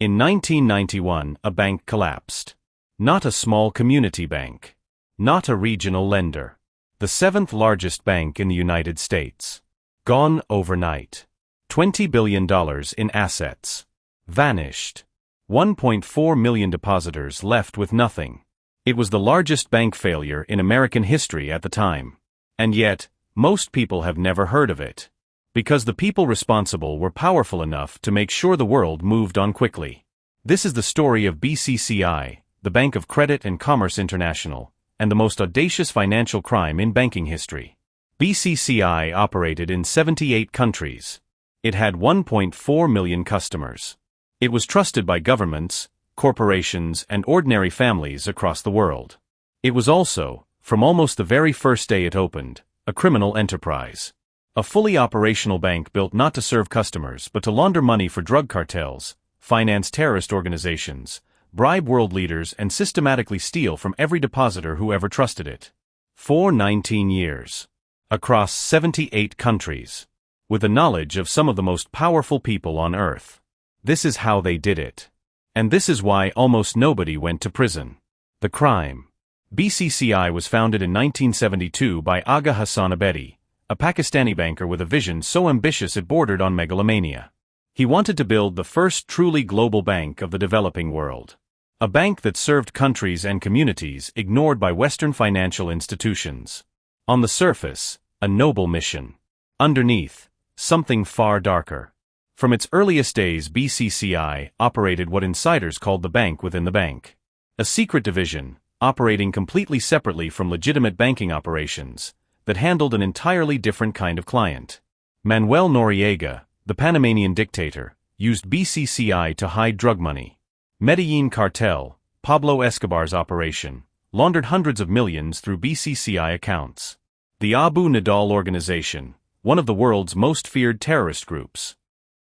In 1991, a bank collapsed. Not a small community bank. Not a regional lender. The seventh largest bank in the United States. Gone overnight. $20 billion in assets. Vanished. 1.4 million depositors left with nothing. It was the largest bank failure in American history at the time. And yet, most people have never heard of it. Because the people responsible were powerful enough to make sure the world moved on quickly. This is the story of BCCI, the Bank of Credit and Commerce International, and the most audacious financial crime in banking history. BCCI operated in 78 countries. It had 1.4 million customers. It was trusted by governments, corporations, and ordinary families across the world. It was also, from almost the very first day it opened, a criminal enterprise. A fully operational bank built not to serve customers but to launder money for drug cartels, finance terrorist organizations, bribe world leaders, and systematically steal from every depositor who ever trusted it. For 19 years. Across 78 countries. With the knowledge of some of the most powerful people on earth. This is how they did it. And this is why almost nobody went to prison. The crime. BCCI was founded in 1972 by Aga Hassan Abedi, a Pakistani banker with a vision so ambitious it bordered on megalomania. He wanted to build the first truly global bank of the developing world. A bank that served countries and communities ignored by Western financial institutions. On the surface, a noble mission. Underneath, something far darker. From its earliest days, BCCI operated what insiders called the bank within the bank. A secret division, operating completely separately from legitimate banking operations, that handled an entirely different kind of client. Manuel Noriega, the Panamanian dictator, used BCCI to hide drug money. Medellin Cartel, Pablo Escobar's operation, laundered hundreds of millions through BCCI accounts. The Abu Nidal organization, one of the world's most feared terrorist groups,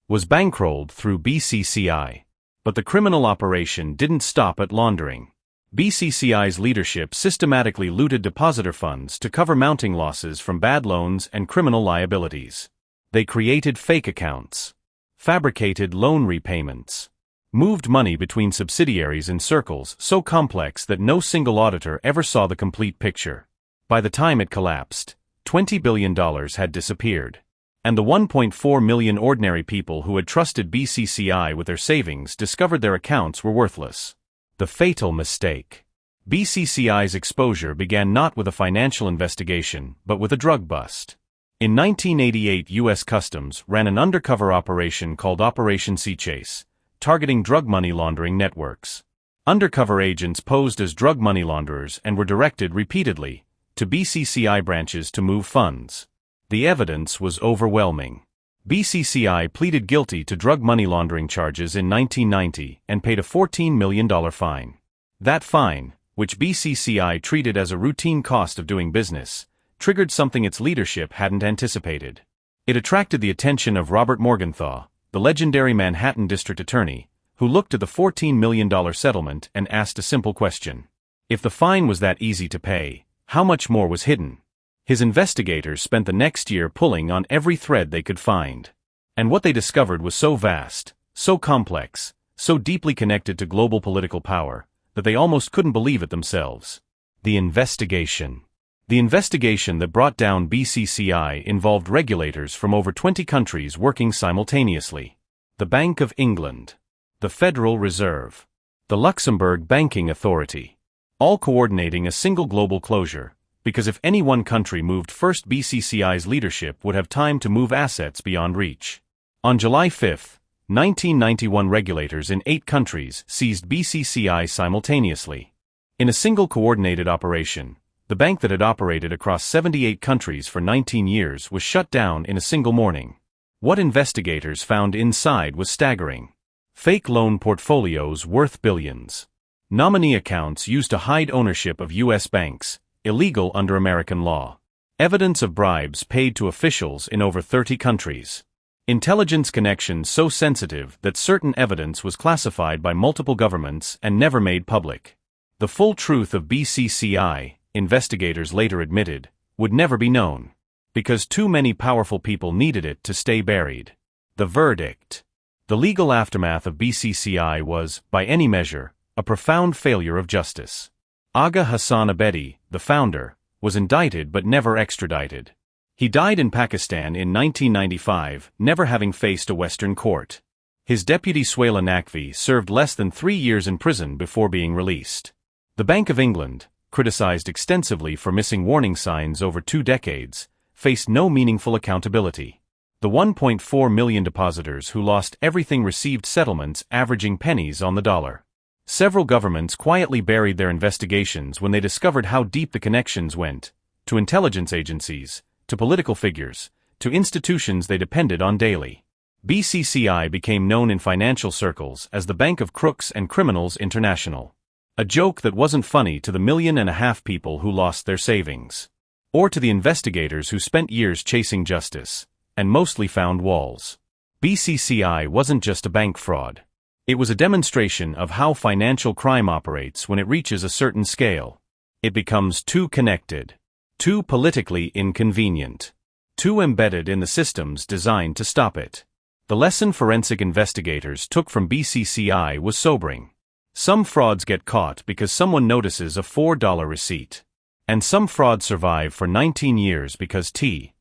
was bankrolled through BCCI. But the criminal operation didn't stop at laundering. BCCI's leadership systematically looted depositor funds to cover mounting losses from bad loans and criminal liabilities. They created fake accounts, fabricated loan repayments, moved money between subsidiaries in circles so complex that no single auditor ever saw the complete picture. By the time it collapsed, $20 billion had disappeared. And the 1.4 million ordinary people who had trusted BCCI with their savings discovered their accounts were worthless. The fatal mistake. BCCI's exposure began not with a financial investigation, but with a drug bust. In 1988, U.S. Customs ran an undercover operation called Operation Sea Chase, targeting drug money laundering networks. Undercover agents posed as drug money launderers and were directed repeatedly to BCCI branches to move funds. The evidence was overwhelming. BCCI pleaded guilty to drug money laundering charges in 1990 and paid a $14 million fine. That fine, which BCCI treated as a routine cost of doing business, triggered something its leadership hadn't anticipated. It attracted the attention of Robert Morgenthau, the legendary Manhattan district attorney, who looked at the $14 million settlement and asked a simple question. If the fine was that easy to pay, how much more was hidden? His investigators spent the next year pulling on every thread they could find. And what they discovered was so vast, so complex, so deeply connected to global political power, that they almost couldn't believe it themselves. The investigation. The investigation that brought down BCCI involved regulators from over 20 countries working simultaneously. The Bank of England, the Federal Reserve, the Luxembourg Banking Authority, all coordinating a single global closure. Because if any one country moved first, BCCI's leadership would have time to move assets beyond reach. On July 5, 1991, regulators in 8 countries seized BCCI simultaneously. In a single coordinated operation, the bank that had operated across 78 countries for 19 years was shut down in a single morning. What investigators found inside was staggering. Fake loan portfolios worth billions. Nominee accounts used to hide ownership of U.S. banks, illegal under American law. Evidence of bribes paid to officials in over 30 countries. Intelligence connections so sensitive that certain evidence was classified by multiple governments and never made public. The full truth of BCCI, investigators later admitted, would never be known. Because too many powerful people needed it to stay buried. The verdict. The legal aftermath of BCCI was, by any measure, a profound failure of justice. Aga Hassan Abedi, the founder, was indicted but never extradited. He died in Pakistan in 1995, never having faced a Western court. His deputy Suela Naqvi served less than 3 years in prison before being released. The Bank of England, criticized extensively for missing warning signs over 2 decades, faced no meaningful accountability. The 1.4 million depositors who lost everything received settlements averaging pennies on the dollar. Several governments quietly buried their investigations when they discovered how deep the connections went, to intelligence agencies, to political figures, to institutions they depended on daily. BCCI became known in financial circles as the Bank of Crooks and Criminals International. A joke that wasn't funny to the 1.5 million people who lost their savings. Or to the investigators who spent years chasing justice, and mostly found walls. BCCI wasn't just a bank fraud. It was a demonstration of how financial crime operates when it reaches a certain scale. It becomes too connected, too politically inconvenient, too embedded in the systems designed to stop it. The lesson forensic investigators took from BCCI was sobering. Some frauds get caught because someone notices a $4 receipt. And some frauds survive for 19 years because T.